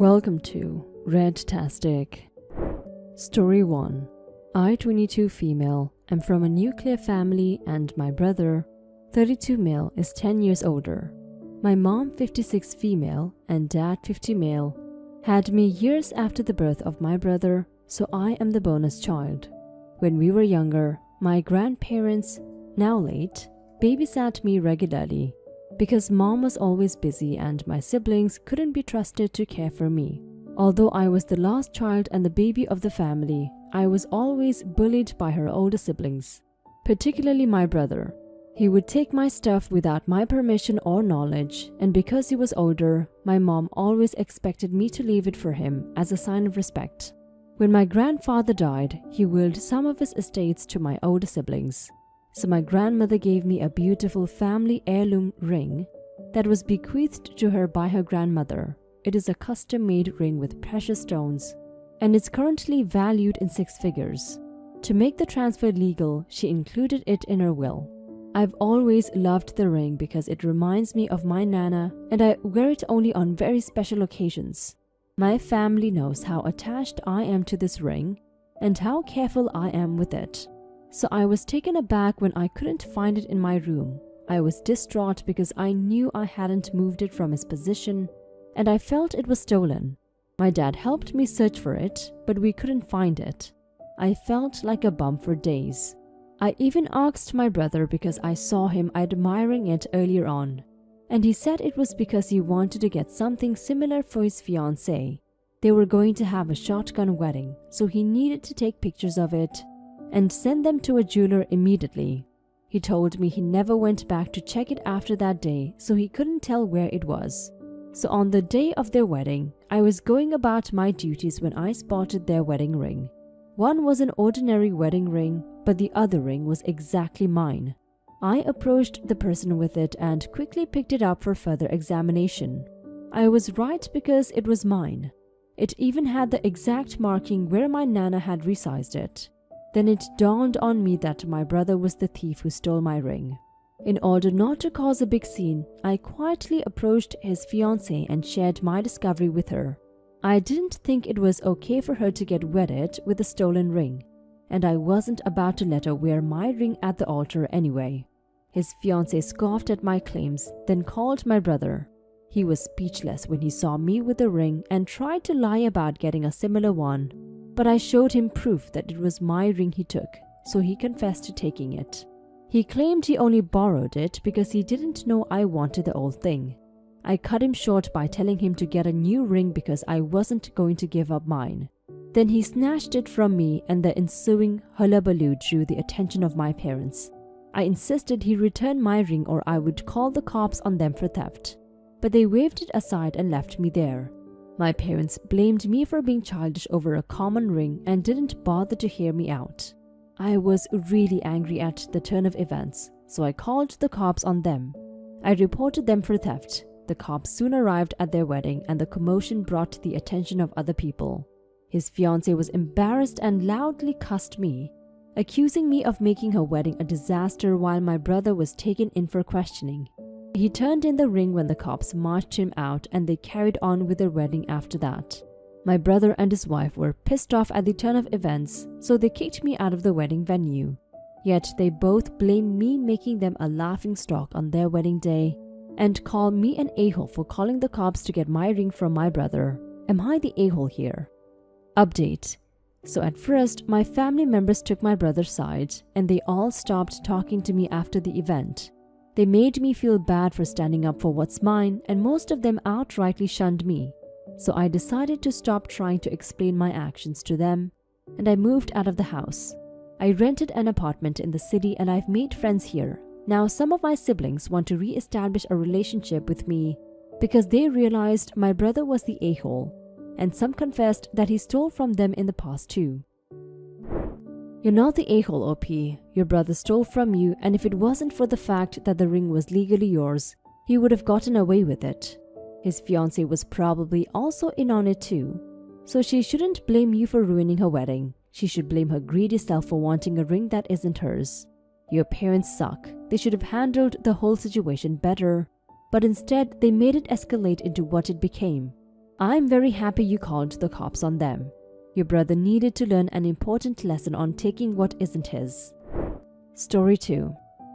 Welcome to Redtastic. Story 1. I, 22 female, am from a nuclear family and my brother, 32 male, is 10 years older. My mom, 56 female, and dad, 50 male, had me years after the birth of my brother, so I am the bonus child. When we were younger, my grandparents, now late, babysat me regularly because mom was always busy and my siblings couldn't be trusted to care for me. Although I was the last child and the baby of the family, I was always bullied by her older siblings, particularly my brother. He would take my stuff without my permission or knowledge, and because he was older, my mom always expected me to leave it for him as a sign of respect. When my grandfather died, he willed some of his estates to my older siblings. So my grandmother gave me a beautiful family heirloom ring that was bequeathed to her by her grandmother. It is a custom-made ring with precious stones, and is currently valued in 6 figures. To make the transfer legal, she included it in her will. I've always loved the ring because it reminds me of my Nana, and I wear it only on very special occasions. My family knows how attached I am to this ring and how careful I am with it. So I was taken aback when I couldn't find it in my room. I was distraught because I knew I hadn't moved it from its position, and I felt it was stolen. My dad helped me search for it, but we couldn't find it. I felt like a bum for days. I even asked my brother because I saw him admiring it earlier on, and he said it was because he wanted to get something similar for his fiancée. They were going to have a shotgun wedding, so he needed to take pictures of it and send them to a jeweler immediately. He told me he never went back to check it after that day, so he couldn't tell where it was. So on the day of their wedding, I was going about my duties when I spotted their wedding ring. One was an ordinary wedding ring, but the other ring was exactly mine. I approached the person with it and quickly picked it up for further examination. I was right because it was mine. It even had the exact marking where my Nana had resized it. Then it dawned on me that my brother was the thief who stole my ring. In order not to cause a big scene, I quietly approached his fiancée and shared my discovery with her. I didn't think it was okay for her to get wedded with a stolen ring, and I wasn't about to let her wear my ring at the altar anyway. His fiancée scoffed at my claims, then called my brother. He was speechless when he saw me with the ring and tried to lie about getting a similar one. But I showed him proof that it was my ring he took, so he confessed to taking it. He claimed he only borrowed it because he didn't know I wanted the old thing. I cut him short by telling him to get a new ring because I wasn't going to give up mine. Then he snatched it from me, and the ensuing hullabaloo drew the attention of my parents. I insisted he return my ring or I would call the cops on them for theft, but they waved it aside and left me there. My parents blamed me for being childish over a common ring and didn't bother to hear me out. I was really angry at the turn of events, so I called the cops on them. I reported them for theft. The cops soon arrived at their wedding and the commotion brought the attention of other people. His fiancée was embarrassed and loudly cussed me, accusing me of making her wedding a disaster while my brother was taken in for questioning. He turned in the ring when the cops marched him out and they carried on with their wedding after that. My brother and his wife were pissed off at the turn of events, so they kicked me out of the wedding venue. Yet they both blame me making them a laughingstock on their wedding day and call me an a-hole for calling the cops to get my ring from my brother. Am I the a-hole here? Update. So at first, my family members took my brother's side and they all stopped talking to me after the event. They made me feel bad for standing up for what's mine, and most of them outrightly shunned me. So I decided to stop trying to explain my actions to them, and I moved out of the house. I rented an apartment in the city and I've made friends here. Now some of my siblings want to re-establish a relationship with me because they realized my brother was the a-hole, and some confessed that he stole from them in the past too. You're not the a-hole, OP. Your brother stole from you, and if it wasn't for the fact that the ring was legally yours, he would have gotten away with it. His fiancée was probably also in on it too, so she shouldn't blame you for ruining her wedding. She should blame her greedy self for wanting a ring that isn't hers. Your parents suck. They should have handled the whole situation better, but instead they made it escalate into what it became. I'm very happy you called the cops on them. Your brother needed to learn an important lesson on taking what isn't his. Story 2.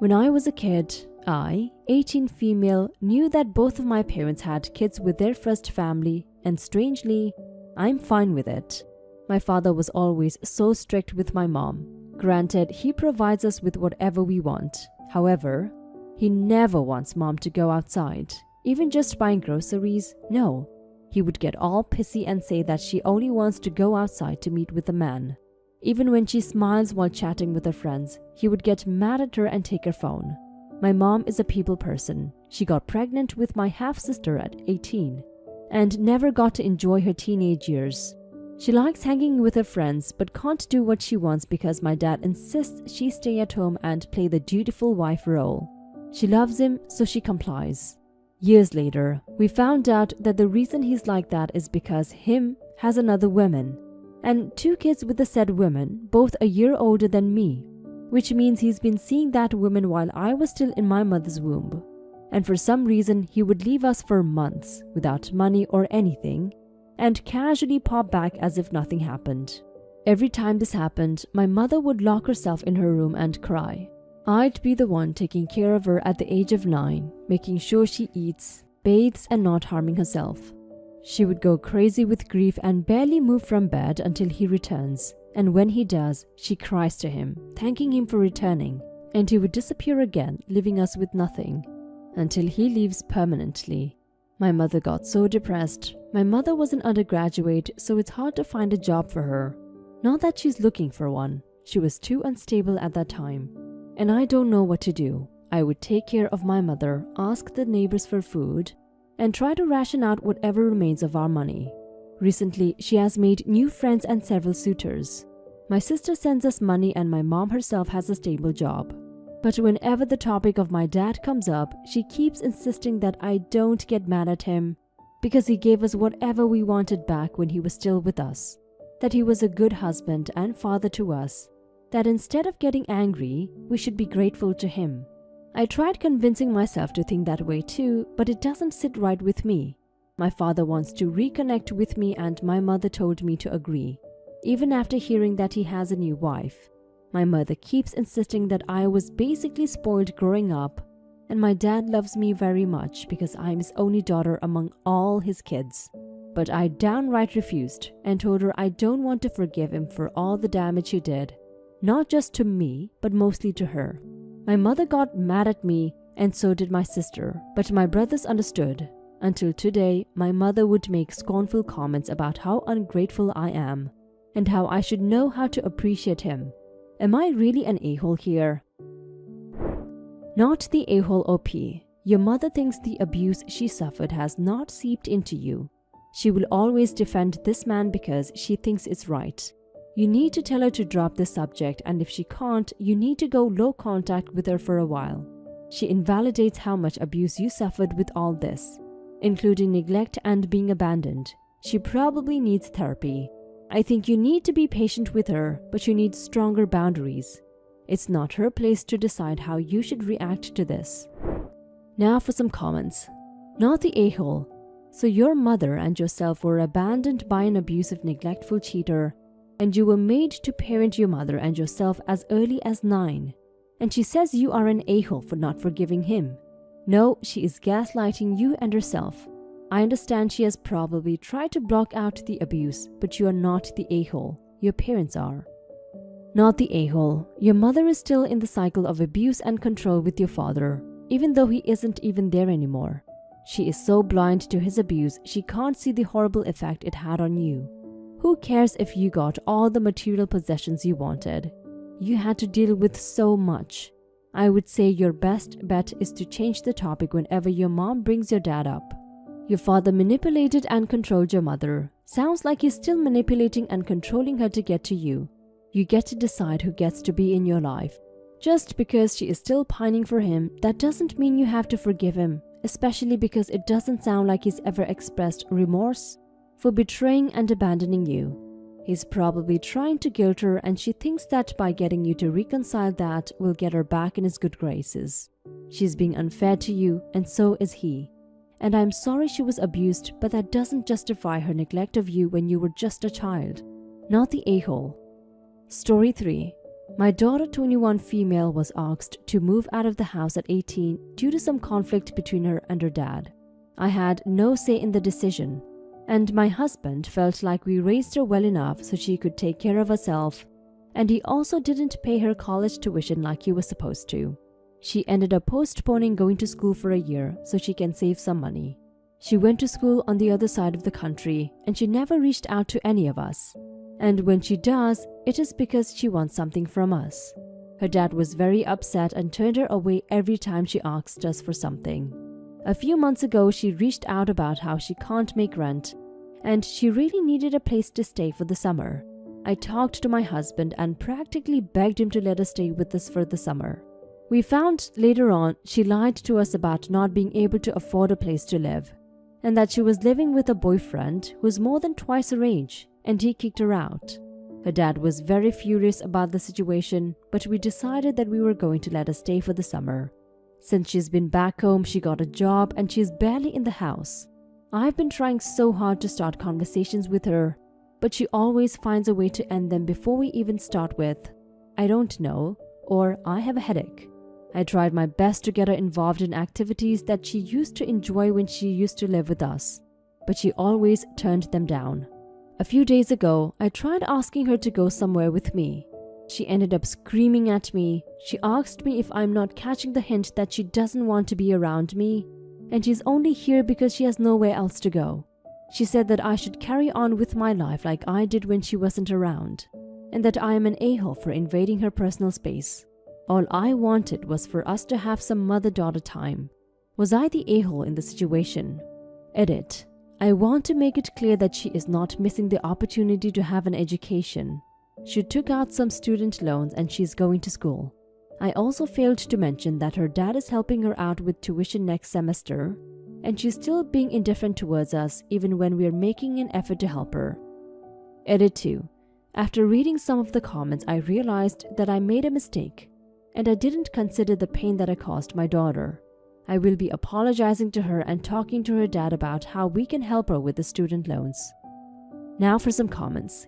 When I was a kid, I, 18 female, knew that both of my parents had kids with their first family, and strangely, I'm fine with it. My father was always so strict with my mom. Granted, he provides us with whatever we want. However, he never wants mom to go outside. Even just buying groceries, no. He would get all pissy and say that she only wants to go outside to meet with a man. Even when she smiles while chatting with her friends, he would get mad at her and take her phone. My mom is a people person. She got pregnant with my half-sister at 18 and never got to enjoy her teenage years. She likes hanging with her friends but can't do what she wants because my dad insists she stay at home and play the dutiful wife role. She loves him, so she complies. Years later, we found out that the reason he's like that is because him has another woman and 2 kids with the said woman, both a year older than me, which means he's been seeing that woman while I was still in my mother's womb. And for some reason, he would leave us for months without money or anything and casually pop back as if nothing happened. Every time this happened, my mother would lock herself in her room and cry. I'd be the one taking care of her at the age of 9, making sure she eats, bathes, and not harming herself. She would go crazy with grief and barely move from bed until he returns, and when he does, she cries to him, thanking him for returning, and he would disappear again, leaving us with nothing, until he leaves permanently. My mother got so depressed. My mother was an undergraduate, so it's hard to find a job for her. Not that she's looking for one. She was too unstable at that time. And I don't know what to do. I would take care of my mother, ask the neighbors for food, and try to ration out whatever remains of our money. Recently, she has made new friends and several suitors. My sister sends us money and my mom herself has a stable job. But whenever the topic of my dad comes up, she keeps insisting that I don't get mad at him because he gave us whatever we wanted back when he was still with us, that he was a good husband and father to us, that instead of getting angry, we should be grateful to him. I tried convincing myself to think that way too, but it doesn't sit right with me. My father wants to reconnect with me and my mother told me to agree, even after hearing that he has a new wife. My mother keeps insisting that I was basically spoiled growing up, and my dad loves me very much because I'm his only daughter among all his kids. But I downright refused and told her I don't want to forgive him for all the damage he did. Not just to me, but mostly to her. My mother got mad at me, and so did my sister, but my brothers understood. Until today, my mother would make scornful comments about how ungrateful I am, and how I should know how to appreciate him. Am I really an a-hole here? Not the a-hole OP. Your mother thinks the abuse she suffered has not seeped into you. She will always defend this man because she thinks it's right. You need to tell her to drop this subject, and if she can't, you need to go low contact with her for a while. She invalidates how much abuse you suffered with all this, including neglect and being abandoned. She probably needs therapy. I think you need to be patient with her, but you need stronger boundaries. It's not her place to decide how you should react to this. Now for some comments. Not the a-hole. So your mother and yourself were abandoned by an abusive, neglectful cheater, and you were made to parent your mother and yourself as early as 9. And she says you are an a-hole for not forgiving him. No, she is gaslighting you and herself. I understand she has probably tried to block out the abuse, but you are not the a-hole. Your parents are. Not the a-hole. Your mother is still in the cycle of abuse and control with your father, even though he isn't even there anymore. She is so blind to his abuse, she can't see the horrible effect it had on you. Who cares if you got all the material possessions you wanted? You had to deal with so much. I would say your best bet is to change the topic whenever your mom brings your dad up. Your father manipulated and controlled your mother. Sounds like he's still manipulating and controlling her to get to you. You get to decide who gets to be in your life. Just because she is still pining for him, that doesn't mean you have to forgive him, especially because it doesn't sound like he's ever expressed remorse for betraying and abandoning you. He's probably trying to guilt her, and she thinks that by getting you to reconcile that will get her back in his good graces. She's being unfair to you, and so is he. and I'm sorry she was abused, but that doesn't justify her neglect of you when you were just a child, not the a-hole. Story 3. My daughter 21 female was asked to move out of the house at 18 due to some conflict between her and her dad. I had no say in the decision, and my husband felt like we raised her well enough so she could take care of herself, and he also didn't pay her college tuition like he was supposed to. She ended up postponing going to school for a year so she can save some money. She went to school on the other side of the country and she never reached out to any of us. And when she does, it is because she wants something from us. Her dad was very upset and turned her away every time she asked us for something. A few months ago, she reached out about how she can't make rent and she really needed a place to stay for the summer. I talked to my husband and practically begged him to let us stay with us for the summer. We found later on she lied to us about not being able to afford a place to live, and that she was living with a boyfriend who was more than twice her age, and he kicked her out. Her dad was very furious about the situation, but we decided that we were going to let her stay for the summer. Since she's been back home, she got a job and she's barely in the house. I've been trying so hard to start conversations with her, but she always finds a way to end them before we even start with, "I don't know," or "I have a headache." I tried my best to get her involved in activities that she used to enjoy when she used to live with us, but she always turned them down. A few days ago, I tried asking her to go somewhere with me. She ended up screaming at me. She asked me if I'm not catching the hint that she doesn't want to be around me, and she's only here because she has nowhere else to go. She said that I should carry on with my life like I did when she wasn't around, and that I am an a-hole for invading her personal space. All I wanted was for us to have some mother-daughter time. Was I the a-hole in the situation? Edit. I want to make it clear that she is not missing the opportunity to have an education. She took out some student loans and she's going to school. I also failed to mention that her dad is helping her out with tuition next semester, and she's still being indifferent towards us even when we're making an effort to help her. Edit 2. After reading some of the comments, I realized that I made a mistake, and I didn't consider the pain that I caused my daughter. I will be apologizing to her and talking to her dad about how we can help her with the student loans. Now for some comments.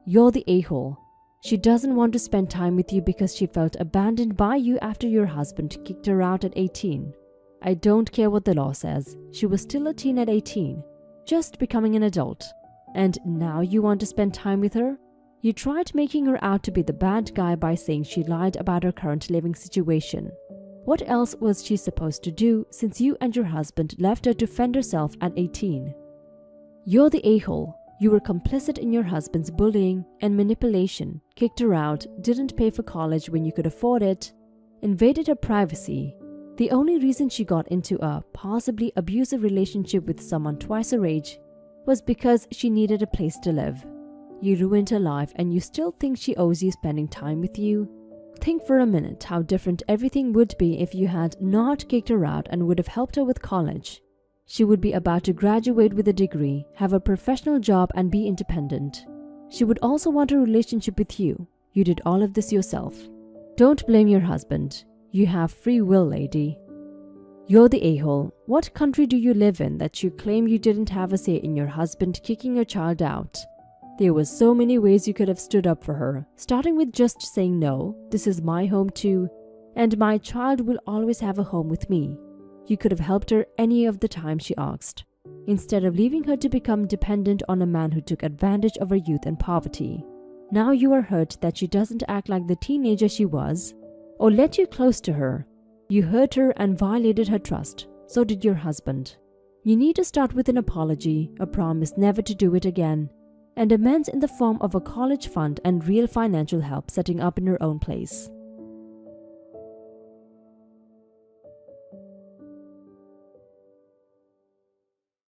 You're the a-hole. She doesn't want to spend time with you because she felt abandoned by you after your husband kicked her out at 18. I don't care what the law says. She was still a teen at 18, just becoming an adult. And now you want to spend time with her? You tried making her out to be the bad guy by saying she lied about her current living situation. What else was she supposed to do since you and your husband left her to fend herself at 18? You're the a-hole. You were complicit in your husband's bullying and manipulation, kicked her out, didn't pay for college when you could afford it, invaded her privacy. The only reason she got into a possibly abusive relationship with someone twice her age was because she needed a place to live. You ruined her life and you still think she owes you spending time with you? Think for a minute how different everything would be if you had not kicked her out and would have helped her with college. She would be about to graduate with a degree, have a professional job and be independent. She would also want a relationship with you. You did all of this yourself. Don't blame your husband. You have free will, lady. You're the a-hole. What country do you live in that you claim you didn't have a say in your husband kicking your child out? There were so many ways you could have stood up for her, starting with just saying no, this is my home too, and my child will always have a home with me. You could have helped her any of the time she asked, instead of leaving her to become dependent on a man who took advantage of her youth and poverty. Now you are hurt that she doesn't act like the teenager she was, or let you close to her. You hurt her and violated her trust. So did your husband. You need to start with an apology, a promise never to do it again, and amends in the form of a college fund and real financial help setting up in her own place.